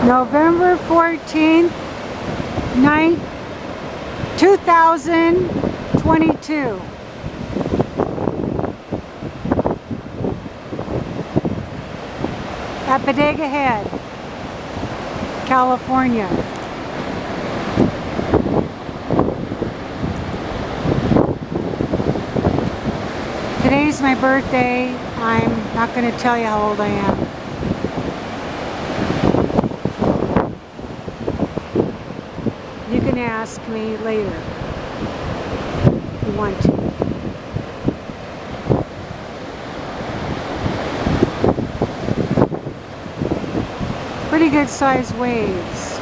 November 14th, 2022. At Bodega Head, California. Today's my birthday. I'm not going to tell you how old I am. You can ask me later if you want to. Pretty good sized waves.